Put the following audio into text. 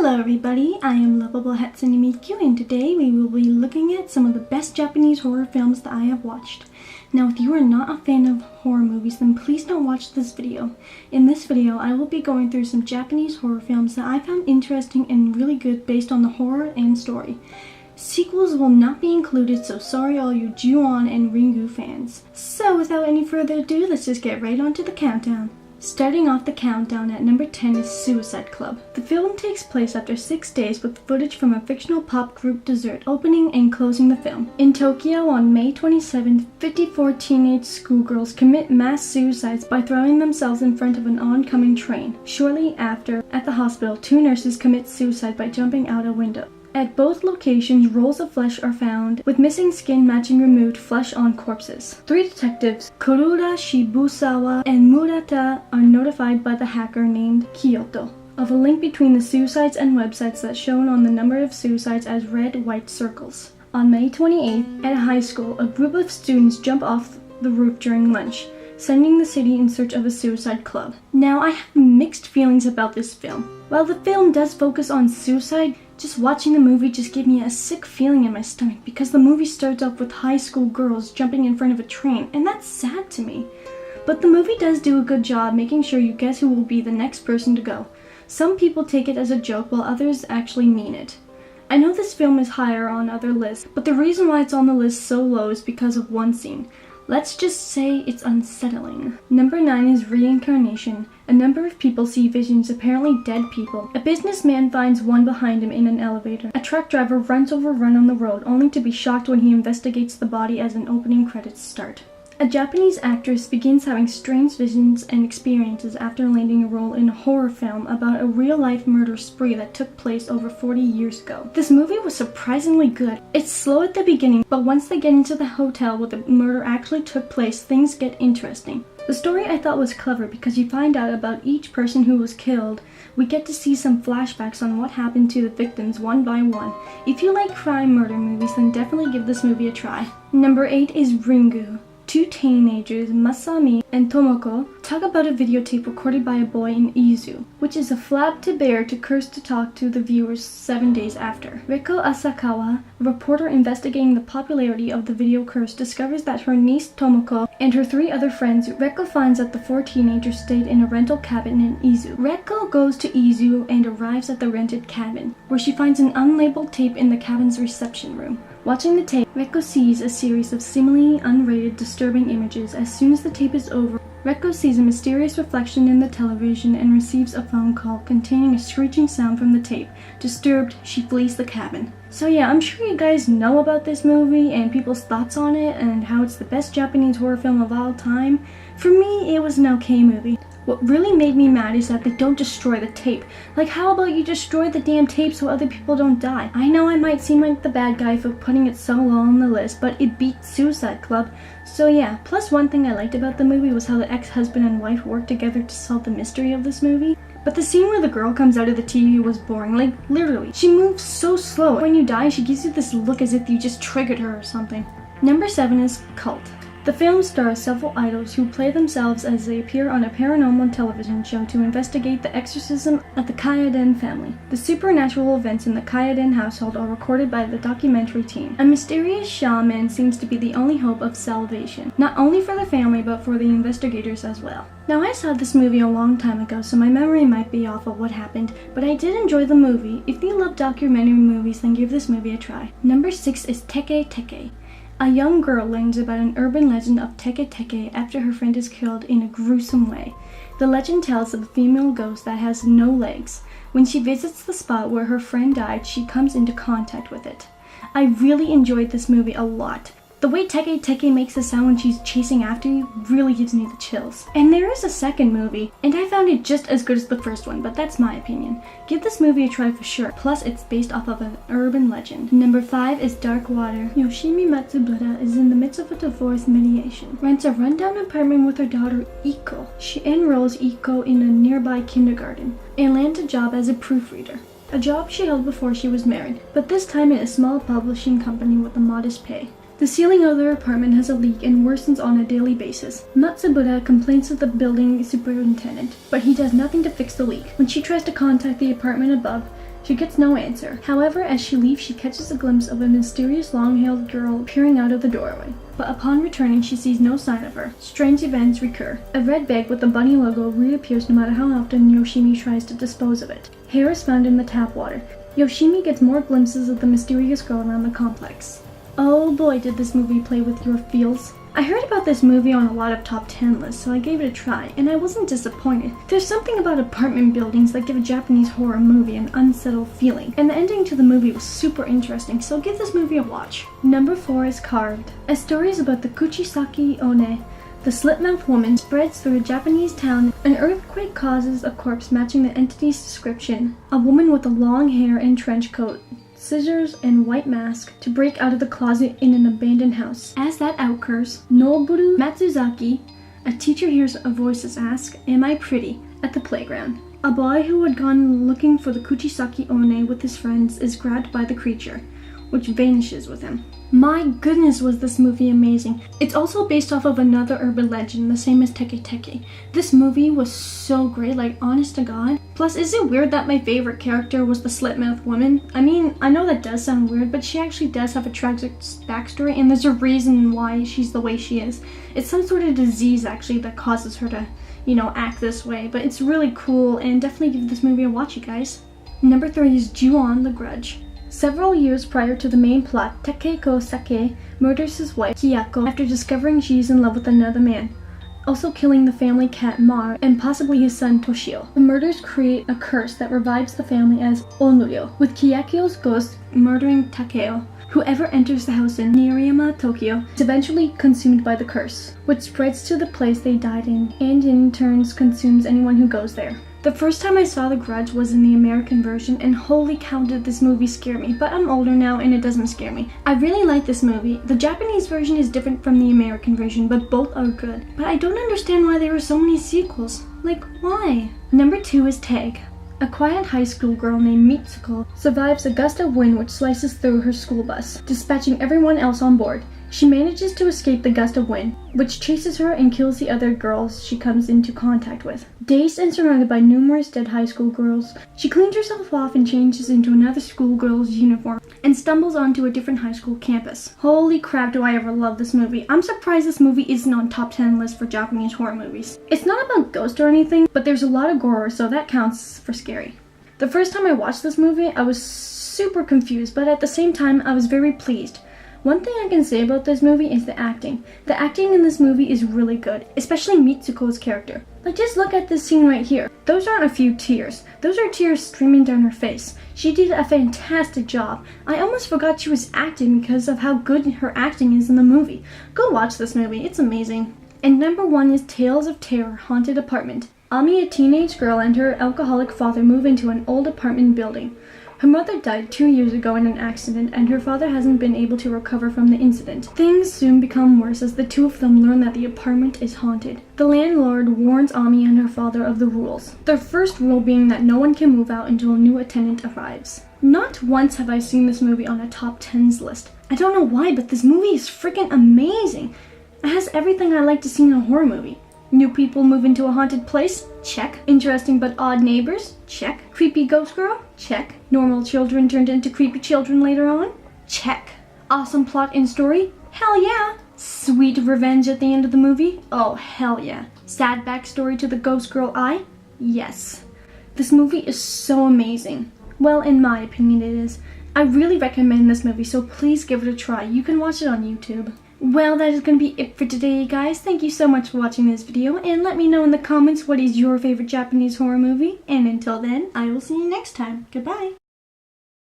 Hello everybody, I am Lovable Hatsune Miku and today we will be looking at some of the best Japanese horror films that I have watched. Now if you are not a fan of horror movies, then please don't watch this video. In this video, I will be going through some Japanese horror films that I found interesting and really good based on the horror and story. Sequels will not be included, so sorry all you Ju-on and Ringu fans. So without any further ado, let's just get right on to the countdown. Starting off the countdown at number 10 is Suicide Club. The film takes place after 6 days with footage from a fictional pop group Desert opening and closing the film. In Tokyo on May 27th, 54 teenage schoolgirls commit mass suicides by throwing themselves in front of an oncoming train. Shortly after, at the hospital, 2 nurses commit suicide by jumping out a window. At both locations, rolls of flesh are found, with missing skin matching removed flesh on corpses. 3 detectives, Kurura Shibusawa and Murata, are notified by the hacker named Kyoto of a link between the suicides and websites that's shown on the number of suicides as red white circles. On May 28th, at a high school, a group of students jump off the roof during lunch, sending the city in search of a suicide club. Now, I have mixed feelings about this film. While the film does focus on suicide, just watching the movie just gave me a sick feeling in my stomach because the movie starts off with high school girls jumping in front of a train, and that's sad to me. But the movie does do a good job making sure you guess who will be the next person to go. Some people take it as a joke while others actually mean it. I know this film is higher on other lists, but the reason why it's on the list so low is because of one scene. Let's just say it's unsettling. Number 9 is Reincarnation. A number of people see visions, apparently dead people. A businessman finds one behind him in an elevator. A truck driver runs over a run on the road, only to be shocked when he investigates the body as an opening credits start. A Japanese actress begins having strange visions and experiences after landing a role in a horror film about a real-life murder spree that took place over 40 years ago. This movie was surprisingly good. It's slow at the beginning, but once they get into the hotel where the murder actually took place, things get interesting. The story I thought was clever because you find out about each person who was killed. We get to see some flashbacks on what happened to the victims one by one. If you like crime murder movies, then definitely give this movie a try. Number 8 is Ringu. 2 teenagers, Masami and Tomoko, talk about a videotape recorded by a boy in Izu, which is a flab to bear to curse to talk to the viewers 7 days after. Reko Asakawa, a reporter investigating the popularity of the video curse, discovers that her niece Tomoko and her 3 other friends. Reko finds that the 4 teenagers stayed in a rental cabin in Izu. Reko goes to Izu and arrives at the rented cabin, where she finds an unlabeled tape in the cabin's reception room. Watching the tape, Reko sees a series of seemingly unrated, disturbing images. As soon as the tape is over, Reko sees a mysterious reflection in the television and receives a phone call containing a screeching sound from the tape. Disturbed, she flees the cabin. So yeah, I'm sure you guys know about this movie and people's thoughts on it and how it's the best Japanese horror film of all time. For me, it was an okay movie. What really made me mad is that they don't destroy the tape. Like, how about you destroy the damn tape so other people don't die? I know I might seem like the bad guy for putting it so low on the list, but it beat Suicide Club. So yeah, plus one thing I liked about the movie was how the ex-husband and wife worked together to solve the mystery of this movie. But the scene where the girl comes out of the TV was boring, like literally. She moves so slow. When you die, she gives you this look as if you just triggered her or something. Number 7 is Cult. The film stars several idols who play themselves as they appear on a paranormal television show to investigate the exorcism of the Kayuden family. The supernatural events in the Kayuden household are recorded by the documentary team. A mysterious shaman seems to be the only hope of salvation, not only for the family but for the investigators as well. Now, I saw this movie a long time ago, so my memory might be off of what happened, but I did enjoy the movie. If you love documentary movies, then give this movie a try. Number 6 is Teke Teke. A young girl learns about an urban legend of Teke Teke after her friend is killed in a gruesome way. The legend tells of a female ghost that has no legs. When she visits the spot where her friend died, she comes into contact with it. I really enjoyed this movie a lot. The way Teke Teke makes the sound when she's chasing after you really gives me the chills. And there is a second movie, and I found it just as good as the first one, but that's my opinion. Give this movie a try for sure, plus it's based off of an urban legend. Number 5 is Dark Water. Yoshimi Matsubara is in the midst of a divorce mediation. Rents a rundown apartment with her daughter Iko. She enrolls Iko in a nearby kindergarten and lands a job as a proofreader. A job she held before she was married, but this time in a small publishing company with a modest pay. The ceiling of their apartment has a leak and worsens on a daily basis. Matsubara complains to the building superintendent, but he does nothing to fix the leak. When she tries to contact the apartment above, She gets no answer. However, as she leaves, she catches a glimpse of a mysterious long-haired girl peering out of the doorway. But upon returning, she sees no sign of her. Strange events recur. A red bag with the bunny logo reappears no matter how often Yoshimi tries to dispose of it. Hair is found in the tap water. Yoshimi gets more glimpses of the mysterious girl around the complex. Oh boy, did this movie play with your feels. I heard about this movie on a lot of top 10 lists, so I gave it a try, and I wasn't disappointed. There's something about apartment buildings that give a Japanese horror movie an unsettled feeling, and the ending to the movie was super interesting, so give this movie a watch. Number 4 is Carved. A story is about the Kuchisaki One. The slit-mouthed woman spreads through a Japanese town. An earthquake causes a corpse matching the entity's description. A woman with a long hair and trench coat, scissors, and white mask to break out of the closet in an abandoned house. As that occurs, Noboru Matsuzaki, a teacher, hears a voice ask, "Am I pretty?" at the playground. A boy who had gone looking for the Kuchisaki One with his friends is grabbed by the creature, which vanishes with him. My goodness, was this movie amazing. It's also based off of another urban legend, the same as Teke Teke. This movie was so great, like honest to God. Plus, is it weird that my favorite character was the slit-mouthed woman? I mean, I know that does sound weird, but she actually does have a tragic backstory, and there's a reason why she's the way she is. It's some sort of disease, actually, that causes her to, act this way. But it's really cool, and definitely give this movie a watch, you guys. Number 3 is Ju-on the Grudge. Several years prior to the main plot, Takeko Sake murders his wife, Kiyako, after discovering she is in love with another man, also killing the family cat Mar and possibly his son Toshio. The murders create a curse that revives the family as Onryo, with Kiyako's ghost murdering Takeo. Whoever enters the house in Niriyama, Tokyo, is eventually consumed by the curse, which spreads to the place they died in, and in turn consumes anyone who goes there. The first time I saw The Grudge was in the American version, and holy cow did this movie scare me, but I'm older now and it doesn't scare me. I really like this movie. The Japanese version is different from the American version, but both are good. But I don't understand why there were so many sequels. Like, why? Number 2 is Tag. A quiet high school girl named Mitsuko survives a gust of wind which slices through her school bus, dispatching everyone else on board. She manages to escape the gust of wind, which chases her and kills the other girls she comes into contact with. Dazed and surrounded by numerous dead high school girls, she cleans herself off and changes into another schoolgirl's uniform and stumbles onto a different high school campus. Holy crap, do I ever love this movie. I'm surprised this movie isn't on top 10 list for Japanese horror movies. It's not about ghosts or anything, but there's a lot of gore, so that counts for scary. The first time I watched this movie, I was super confused, but at the same time, I was very pleased. One thing I can say about this movie is the acting. The acting in this movie is really good, especially Mitsuko's character. Like, just look at this scene right here. Those aren't a few tears. Those are tears streaming down her face. She did a fantastic job. I almost forgot she was acting because of how good her acting is in the movie. Go watch this movie, it's amazing. And number 1 is Tales of Terror Haunted Apartment. Ami, a teenage girl, and her alcoholic father move into an old apartment building. Her mother died 2 years ago in an accident, and her father hasn't been able to recover from the incident. Things soon become worse as the two of them learn that the apartment is haunted. The landlord warns Ami and her father of the rules. Their first rule being that no one can move out until a new tenant arrives. Not once have I seen this movie on a top 10s list. I don't know why, but this movie is freaking amazing. It has everything I like to see in a horror movie. New people move into a haunted place? Check. Interesting but odd neighbors? Check. Creepy ghost girl? Check. Normal children turned into creepy children later on? Check. Awesome plot and story? Hell yeah. Sweet revenge at the end of the movie? Oh, hell yeah. Sad backstory to the ghost girl eye? Yes. This movie is so amazing. Well, in my opinion it is. I really recommend this movie, so please give it a try. You can watch it on YouTube. Well, that is going to be it for today, guys. Thank you so much for watching this video, and let me know in the comments what is your favorite Japanese horror movie. And until then, I will see you next time. Goodbye!